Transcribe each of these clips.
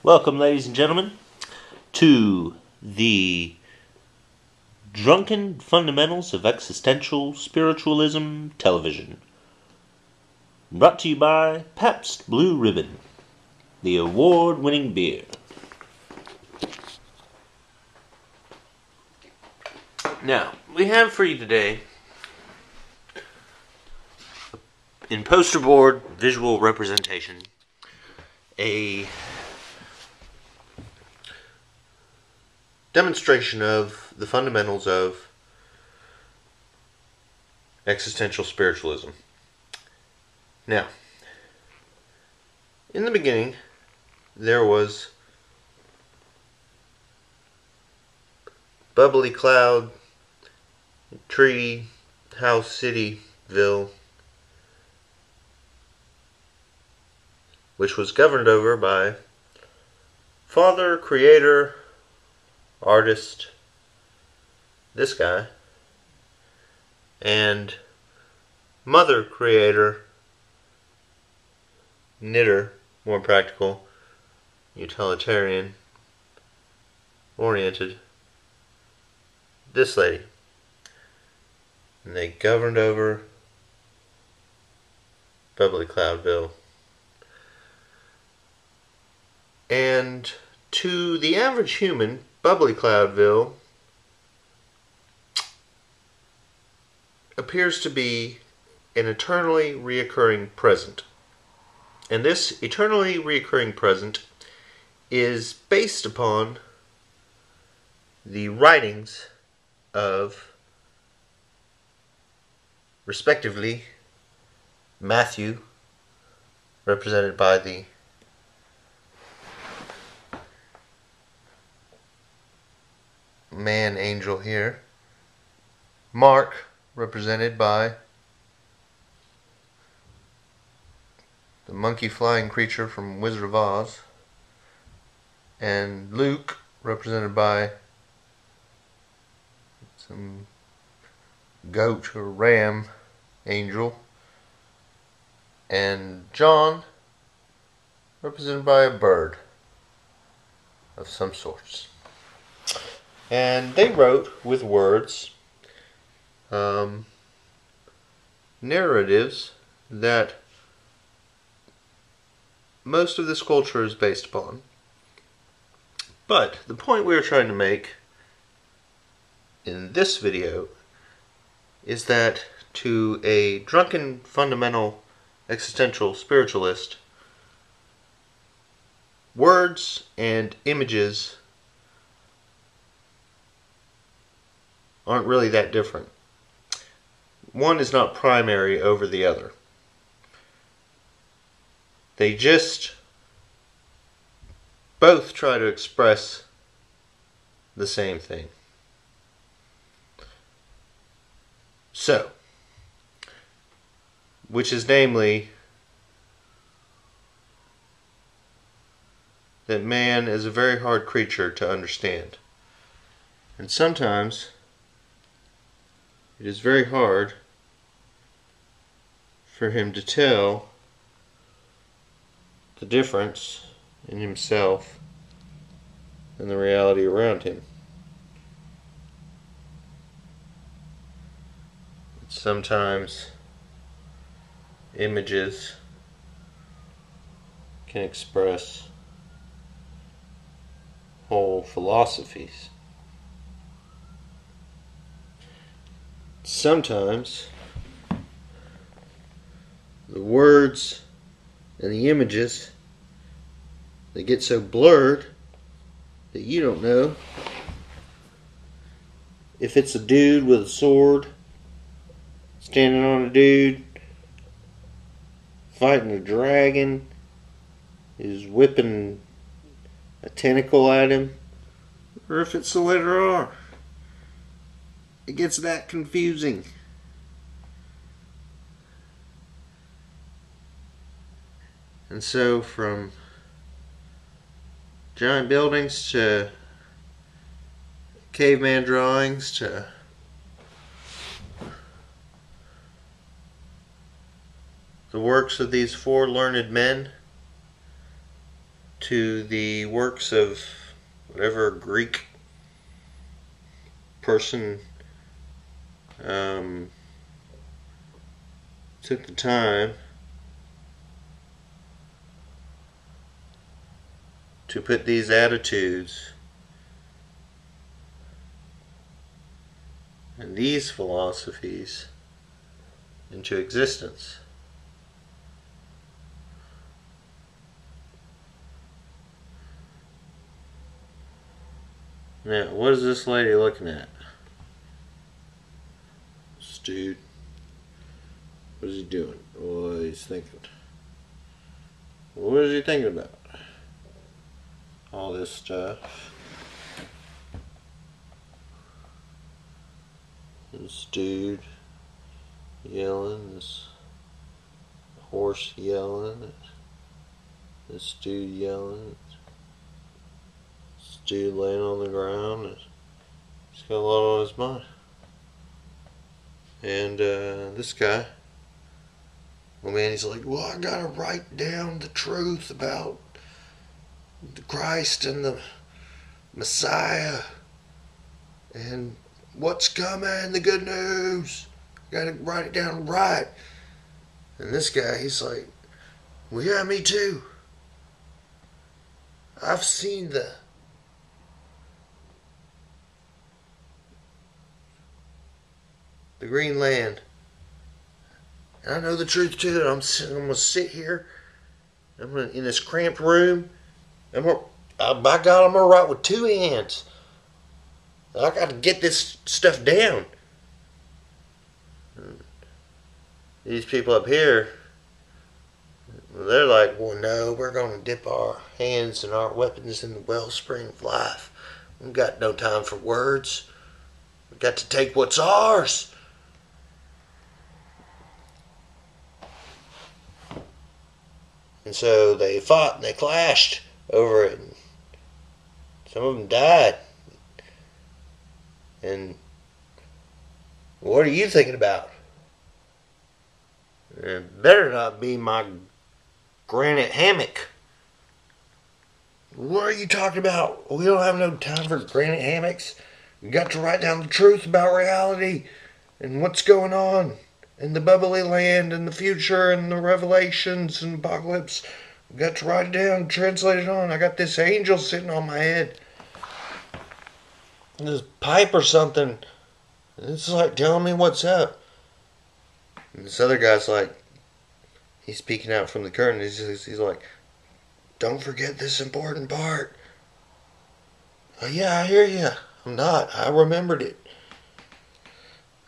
Welcome, ladies and gentlemen, to the Drunken Fundamentals of Existential Spiritualism Television. Brought to you by Pabst Blue Ribbon, the award-winning beer. Now, we have for you today, in poster board visual representation, a demonstration of the fundamentals of existential spiritualism. Now, in the beginning, there was bubbly cloud, tree, house, cityville, which was governed over by Father, Creator, Artist, this guy, and Mother, Creator, Knitter, more practical, utilitarian, oriented, this lady. And they governed over Bubbly Cloudville. And to the average human, Bubbly Cloudville appears to be an eternally reoccurring present. And this eternally reoccurring present is based upon the writings of, respectively, Matthew, represented by the man angel here, Mark, represented by the monkey flying creature from Wizard of Oz, and Luke, represented by some goat or ram angel, and John, represented by a bird of some sorts. And they wrote with words narratives that most of this culture is based upon. But the point we are trying to make in this video is that to a drunken fundamental existential spiritualist, words and images aren't really that different. One is not primary over the other. They just both try to express the same thing. So, which is namely that man is a very hard creature to understand. And sometimes it is very hard for him to tell the difference in himself and the reality around him. Sometimes images can express whole philosophies. Sometimes the words and the images, they get so blurred that you don't know if it's a dude with a sword standing on a dude fighting a dragon, is whipping a tentacle at him, or if it's the letter R. It gets that confusing. And so from giant buildings to caveman drawings to the works of these four learned men to the works of whatever Greek person took the time to put these attitudes and these philosophies into existence. Now, what is this lady looking at? This dude. What is he doing? What is he thinking? What is he thinking about? All this stuff. This dude yelling, this horse yelling, this dude yelling, this dude laying on the ground. He's got a lot on his mind. And this guy, well, man, he's like, well, I gotta write down the truth about the Christ and the Messiah and what's coming, the good news. I gotta write it down right. And this guy, he's like, well, yeah, me too. I've seen the Green Land. And I know the truth too. I'm gonna sit here. In this cramped room. By God, I'm gonna write with two hands. I got to get this stuff down. These people up here, they're like, well, no, we're going to dip our hands and our weapons in the wellspring of life. We've got no time for words. We've got to take what's ours. And so they fought and they clashed over it. And some of them died. And what are you thinking about? It better not be my granite hammock. What are you talking about? We don't have no time for granite hammocks. We got to write down the truth about reality and what's going on in the bubbly land and the future and the revelations and apocalypse. We got to write it down, translate it on. I got this angel sitting on my head. This pipe or something. It's like telling me what's up. And this other guy's like, he's peeking out from the curtain. He's like, don't forget this important part. Oh yeah, I hear you. I'm not. I remembered it.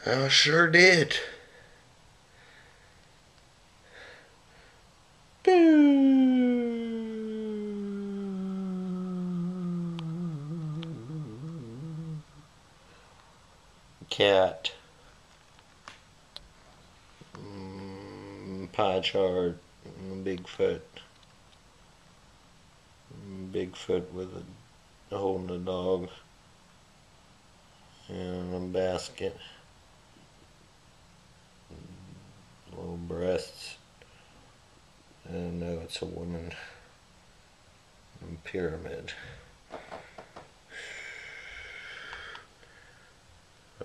I sure did. Cat. Pie chart. Bigfoot. Bigfoot with a holding a dog. And a basket. Little breasts. And no, it's a woman. Pyramid.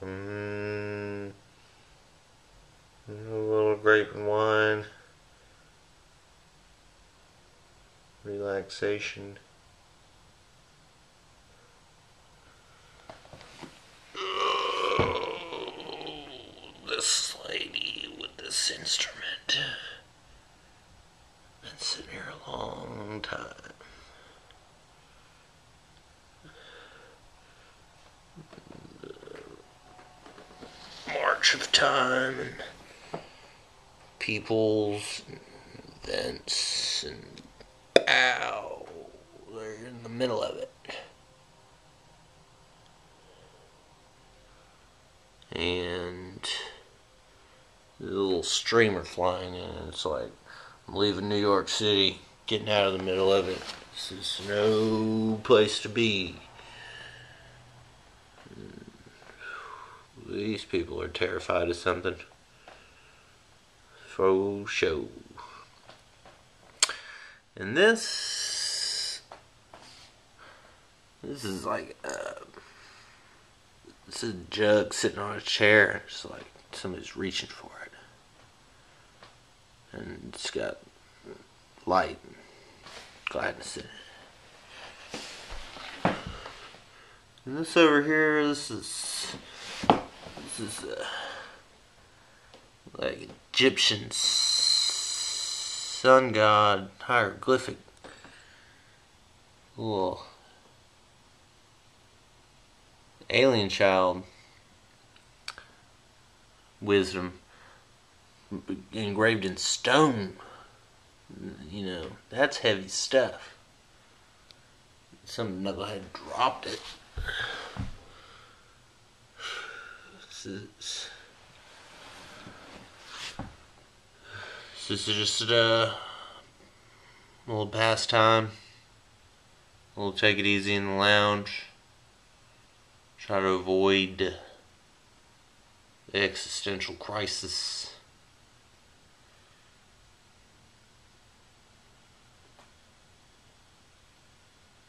A little grape and wine. Relaxation. This lady with this instrument. Been sitting here a long time. March of time and peoples and events and they're in the middle of it. And there's a little streamer flying in, and it's like, I'm leaving New York City, getting out of the middle of it. This is no place to be. These people are terrified of something. For show. And this This is like this is a jug sitting on a chair. It's like somebody's reaching for it, and it's got light and gladness in it. And this over here, this is like Egyptian sun god hieroglyphic little alien child wisdom engraved in stone. You know, that's heavy stuff. Some knucklehead dropped it. This is just a little pastime. We'll take it easy in the lounge. Try to avoid the existential crisis.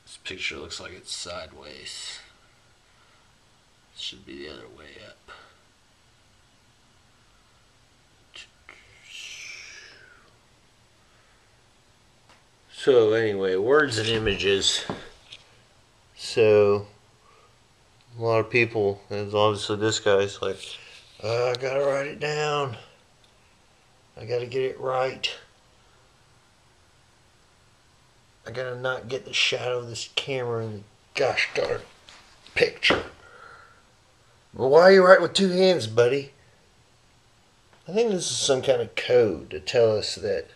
This picture looks like it's sideways. It should be the other way up. So anyway, words and images. So a lot of people, and obviously this guy's like, I gotta write it down. I gotta get it right. I gotta not get the shadow of this camera in the gosh darn picture. Well, why are you writing with two hands, buddy? I think this is some kind of code to tell us that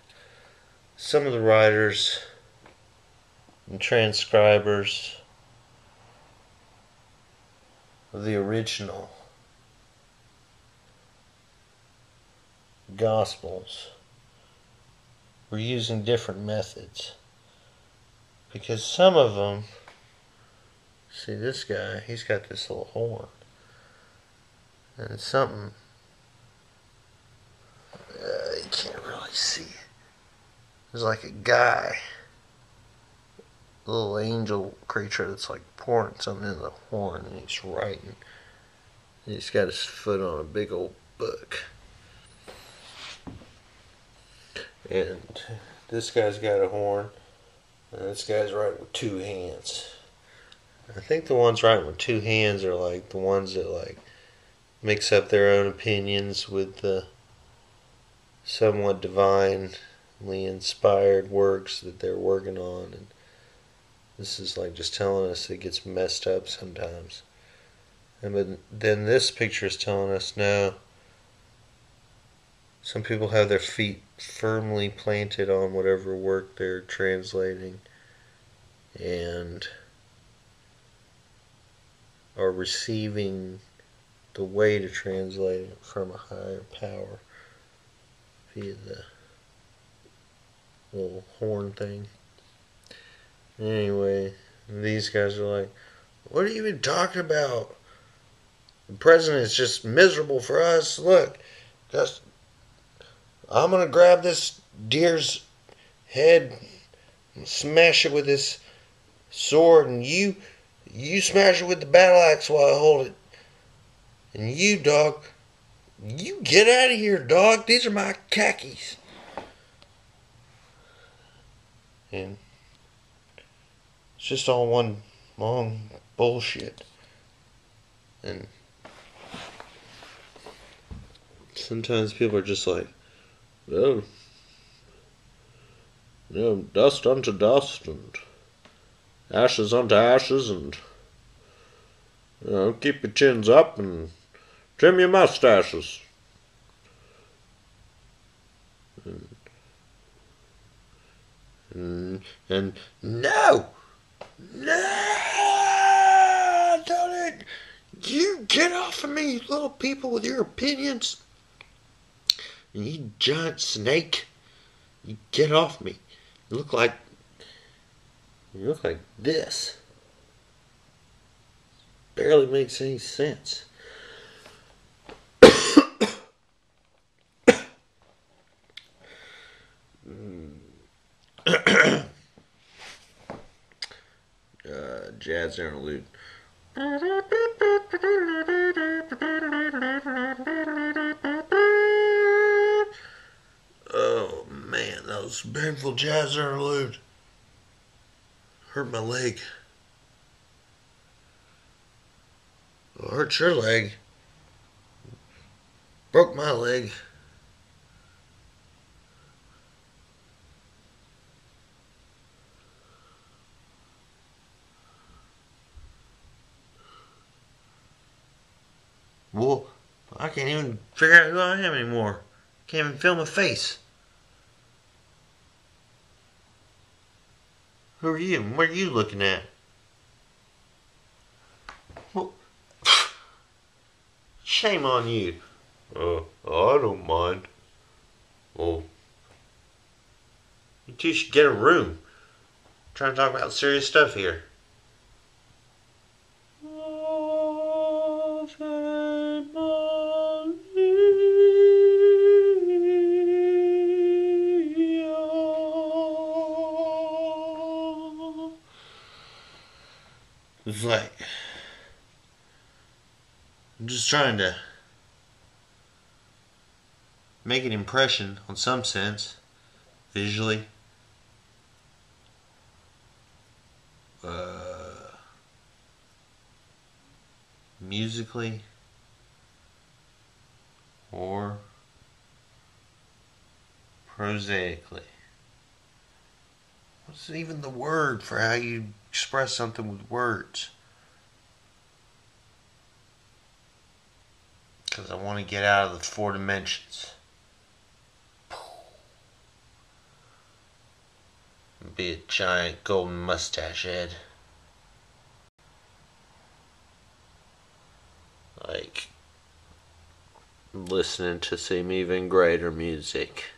some of the writers and transcribers of the original Gospels were using different methods. Because some of them, see this guy, he's got this little horn. And it's something, you can't really see it. There's like a guy, a little angel creature that's like pouring something in the horn, and he's writing. And he's got his foot on a big old book. And this guy's got a horn, and this guy's writing with two hands. I think the ones writing with two hands are like the ones that like mix up their own opinions with the somewhat divinely inspired works that they're working on. And this is like just telling us it gets messed up sometimes. And but then this picture is telling us no. Some people have their feet firmly planted on whatever work they're translating and are receiving the way to translate it from a higher power via the little horn thing. Anyway, these guys are like, what are you even talking about? The president is just miserable for us. Look, I'm going to grab this deer's head and smash it with this sword, and you smash it with the battle axe while I hold it. And you, dog, you get out of here, dog. These are my khakis. And it's just all one long bullshit. And sometimes people are just like, oh, dust unto dust and ashes unto ashes, and keep your chins up and trim your mustaches. And no, don't it. You get off of me, little people, with your opinions. And you giant snake, you get off me. You look like this. Barely makes any sense. jazz interlude. Oh man, that was a painful jazz interlude. Hurt my leg. Well, hurt your leg. Broke my leg. Well, I can't even figure out who I am anymore. Can't even feel my face. Who are you? What are you looking at? Well, shame on you. I don't mind. Well, you two should get a room. I'm trying to talk about serious stuff here. It's like, I'm just trying to make an impression on some sense, visually. Musically, or prosaically. What's even the word for how you express something with words? Because I want to get out of the 4 dimensions. Be a giant golden mustache head. Like listening to some even greater music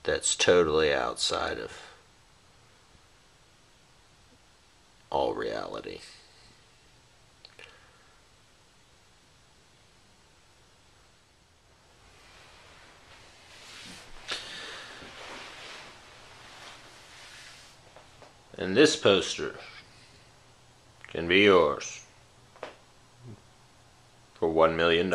that's totally outside of all reality. And this poster can be yours for $1 million.